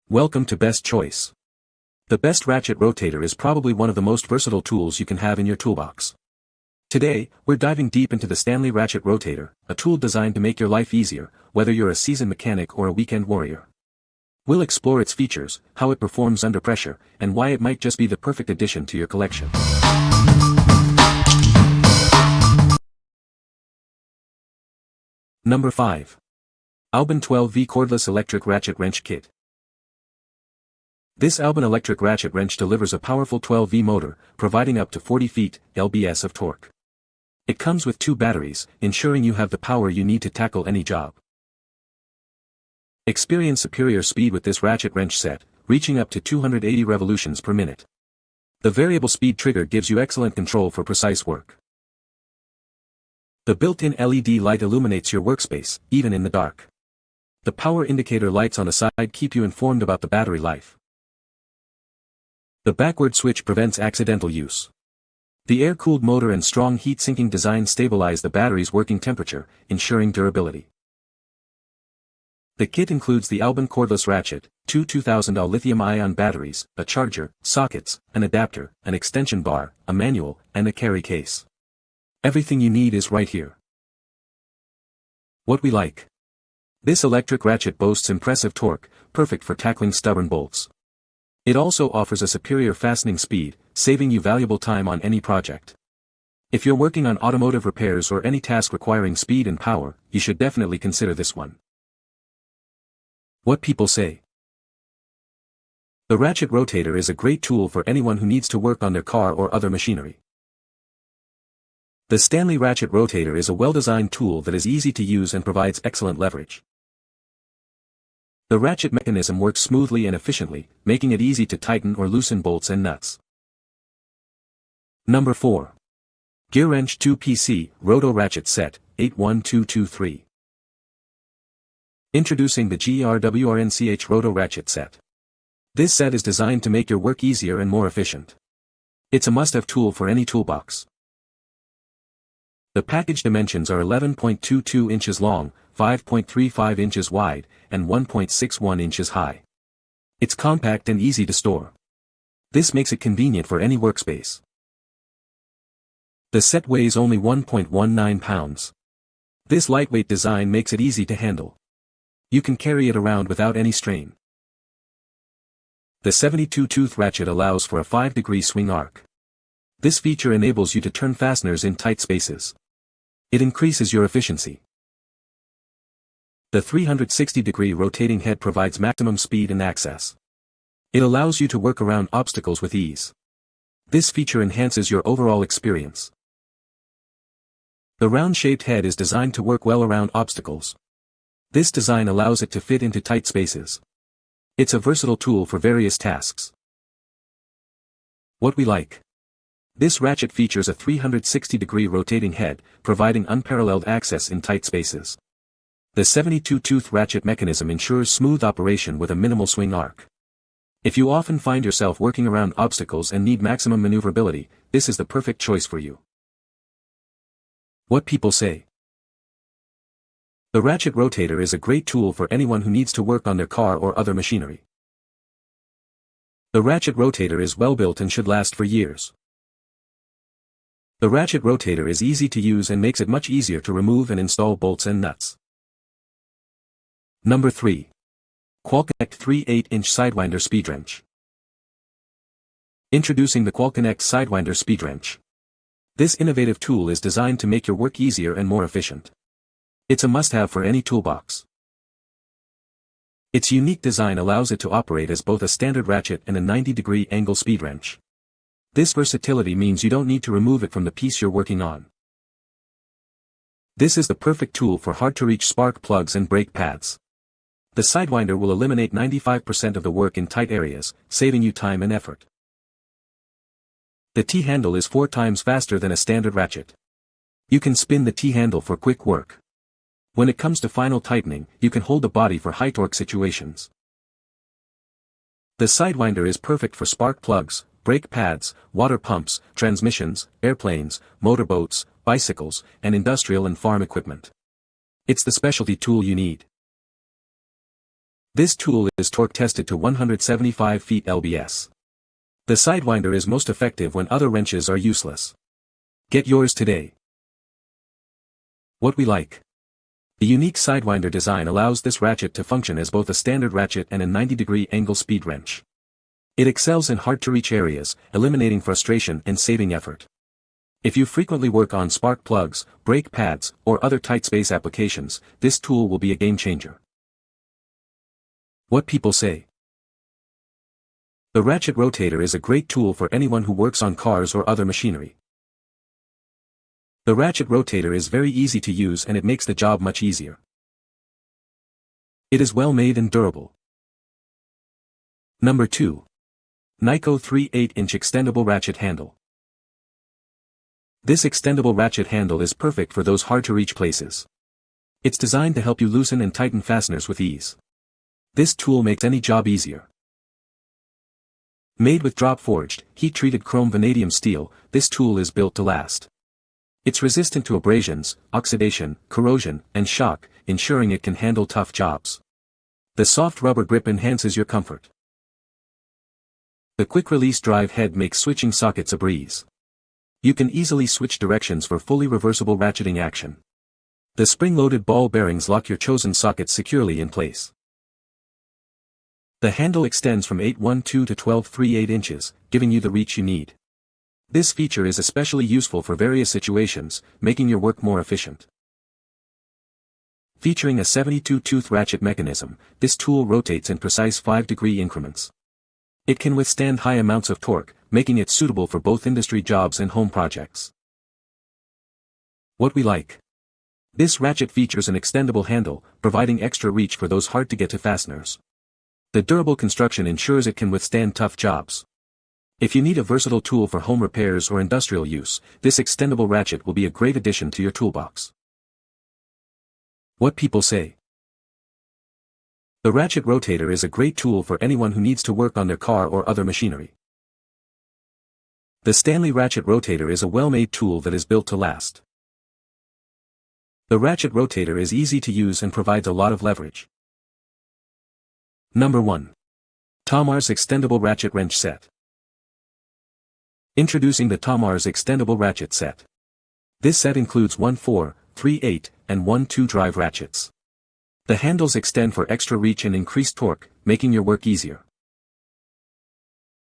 Welcome to Best Choice. The Best Ratchet Rotator is probably one of the most versatile tools you can have in your toolbox. Today, we're diving deep into the Stanley Ratchet Rotator, a tool designed to make your life easier, whether you're a seasoned mechanic or a weekend warrior. We'll explore its features, how it performs under pressure, and why it might just be the perfect addition to your collection. Number 5. AOBEN 12V Cordless Electric Ratchet Wrench Kit. This AOBEN electric ratchet wrench delivers a powerful 12V motor, providing up to 40 feet lbs of torque. It comes with 2 batteries, ensuring you have the power you need to tackle any job. Experience superior speed with this ratchet wrench set, reaching up to 280 revolutions per minute. The variable speed trigger gives you excellent control for precise work. The built-in LED light illuminates your workspace, even in the dark. The power indicator lights on the side keep you informed about the battery life. The backward switch prevents accidental use. The air-cooled motor and strong heat-sinking design stabilize the battery's working temperature, ensuring durability. The kit includes the AOBEN cordless ratchet, 2 2000 Ah lithium-ion batteries, a charger, sockets, an adapter, an extension bar, a manual, and a carry case. Everything you need is right here. What we like. This electric ratchet boasts impressive torque, perfect for tackling stubborn bolts. It also offers a superior fastening speed, saving you valuable time on any project. If you're working on automotive repairs or any task requiring speed and power, you should definitely consider this one. What people say. The ratchet rotator is a great tool for anyone who needs to work on their car or other machinery. The Stanley Ratchet Rotator is a well-designed tool that is easy to use and provides excellent leverage. The ratchet mechanism works smoothly and efficiently, making it easy to tighten or loosen bolts and nuts. Number 4. GEARWRENCH 2PC Roto Ratchet Set, 81223. Introducing the GEARWRENCH Roto Ratchet Set. This set is designed to make your work easier and more efficient. It's a must-have tool for any toolbox. The package dimensions are 11.22 inches long, 5.35 inches wide, and 1.61 inches high. It's compact and easy to store. This makes it convenient for any workspace. The set weighs only 1.19 pounds. This lightweight design makes it easy to handle. You can carry it around without any strain. The 72-tooth ratchet allows for a 5-degree swing arc. This feature enables you to turn fasteners in tight spaces. It increases your efficiency. The 360-degree rotating head provides maximum speed and access. It allows you to work around obstacles with ease. This feature enhances your overall experience. The round-shaped head is designed to work well around obstacles. This design allows it to fit into tight spaces. It's a versatile tool for various tasks. What we like. This ratchet features a 360-degree rotating head, providing unparalleled access in tight spaces. The 72-tooth ratchet mechanism ensures smooth operation with a minimal swing arc. If you often find yourself working around obstacles and need maximum maneuverability, this is the perfect choice for you. What people say. The ratchet rotator is a great tool for anyone who needs to work on their car or other machinery. The ratchet rotator is well built and should last for years. The ratchet rotator is easy to use and makes it much easier to remove and install bolts and nuts. Number 3. QualConnect 3 8-inch SIDEWINDER SPEEDWRENCH. Introducing the QualConnect SIDEWINDER SPEEDWRENCH. This innovative tool is designed to make your work easier and more efficient. It's a must-have for any toolbox. Its unique design allows it to operate as both a standard ratchet and a 90-degree angle speed wrench. This versatility means you don't need to remove it from the piece you're working on. This is the perfect tool for hard-to-reach spark plugs and brake pads. The SIDEWINDER will eliminate 95% of the work in tight areas, saving you time and effort. The T-handle is 4 times faster than a standard ratchet. You can spin the T-handle for quick work. When it comes to final tightening, you can hold the body for high-torque situations. The SIDEWINDER is perfect for spark plugs, brake pads, water pumps, transmissions, airplanes, motorboats, bicycles, and industrial and farm equipment. It's the specialty tool you need. This tool is torque tested to 175 feet lbs. The SIDEWINDER is most effective when other wrenches are useless. Get yours today. What we like. The unique SIDEWINDER design allows this ratchet to function as both a standard ratchet and a 90-degree angle speed wrench. It excels in hard-to-reach areas, eliminating frustration and saving effort. If you frequently work on spark plugs, brake pads, or other tight space applications, this tool will be a game changer. What people say. The Ratchet Rotator is a great tool for anyone who works on cars or other machinery. The Ratchet Rotator is very easy to use and it makes the job much easier. It is well made and durable. Number 2. NEIKO 3 8-inch Extendable Ratchet Handle. This extendable ratchet handle is perfect for those hard-to-reach places. It's designed to help you loosen and tighten fasteners with ease. This tool makes any job easier. Made with drop-forged, heat-treated chrome vanadium steel, this tool is built to last. It's resistant to abrasions, oxidation, corrosion, and shock, ensuring it can handle tough jobs. The soft rubber grip enhances your comfort. The quick-release drive head makes switching sockets a breeze. You can easily switch directions for fully reversible ratcheting action. The spring-loaded ball bearings lock your chosen sockets securely in place. The handle extends from 8.12 to 12.38 inches, giving you the reach you need. This feature is especially useful for various situations, making your work more efficient. Featuring a 72-tooth ratchet mechanism, this tool rotates in precise 5-degree increments. It can withstand high amounts of torque, making it suitable for both industry jobs and home projects. What we like. This ratchet features an extendable handle, providing extra reach for those hard-to-get-to fasteners. The durable construction ensures it can withstand tough jobs. If you need a versatile tool for home repairs or industrial use, this extendable ratchet will be a great addition to your toolbox. What people say. The Ratchet Rotator is a great tool for anyone who needs to work on their car or other machinery. The Stanley Ratchet Rotator is a well-made tool that is built to last. The Ratchet Rotator is easy to use and provides a lot of leverage. Number 1. TOMMARS Extendable Ratchet Wrench Set. Introducing the TOMMARS Extendable Ratchet Set. This set includes 1/4, 3/8, and 1/2 drive ratchets. The handles extend for extra reach and increased torque, making your work easier.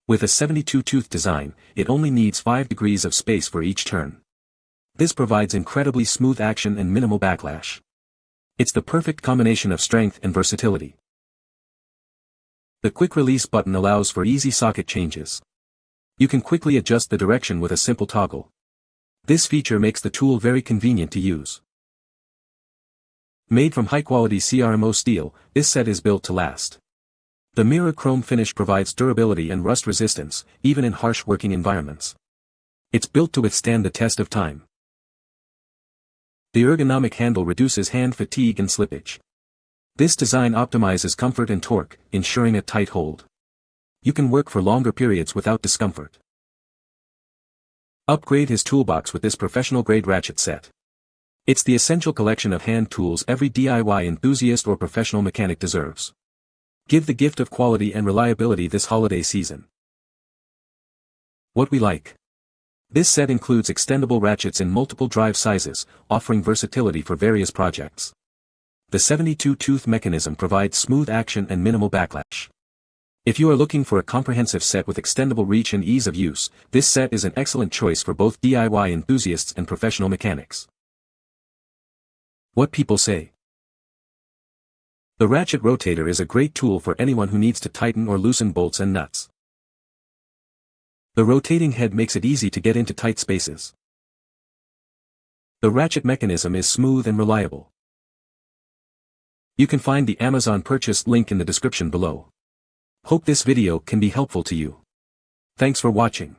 With a 72-tooth design, it only needs 5 degrees of space for each turn. This provides incredibly smooth action and minimal backlash. It's the perfect combination of strength and versatility. The quick release button allows for easy socket changes. You can quickly adjust the direction with a simple toggle. This feature makes the tool very convenient to use. Made from high-quality CRMO steel, this set is built to last. The mirror chrome finish provides durability and rust resistance, even in harsh working environments. It's built to withstand the test of time. The ergonomic handle reduces hand fatigue and slippage. This design optimizes comfort and torque, ensuring a tight hold. You can work for longer periods without discomfort. Upgrade his toolbox with this professional-grade ratchet set. It's the essential collection of hand tools every DIY enthusiast or professional mechanic deserves. Give the gift of quality and reliability this holiday season. What we like. This set includes extendable ratchets in multiple drive sizes, offering versatility for various projects. The 72-tooth mechanism provides smooth action and minimal backlash. If you are looking for a comprehensive set with extendable reach and ease of use, this set is an excellent choice for both DIY enthusiasts and professional mechanics. What people say. The Ratchet Rotator is a great tool for anyone who needs to tighten or loosen bolts and nuts. The rotating head makes it easy to get into tight spaces. The ratchet mechanism is smooth and reliable. You can find the Amazon purchase link in the description below. Hope this video can be helpful to you. Thanks for watching.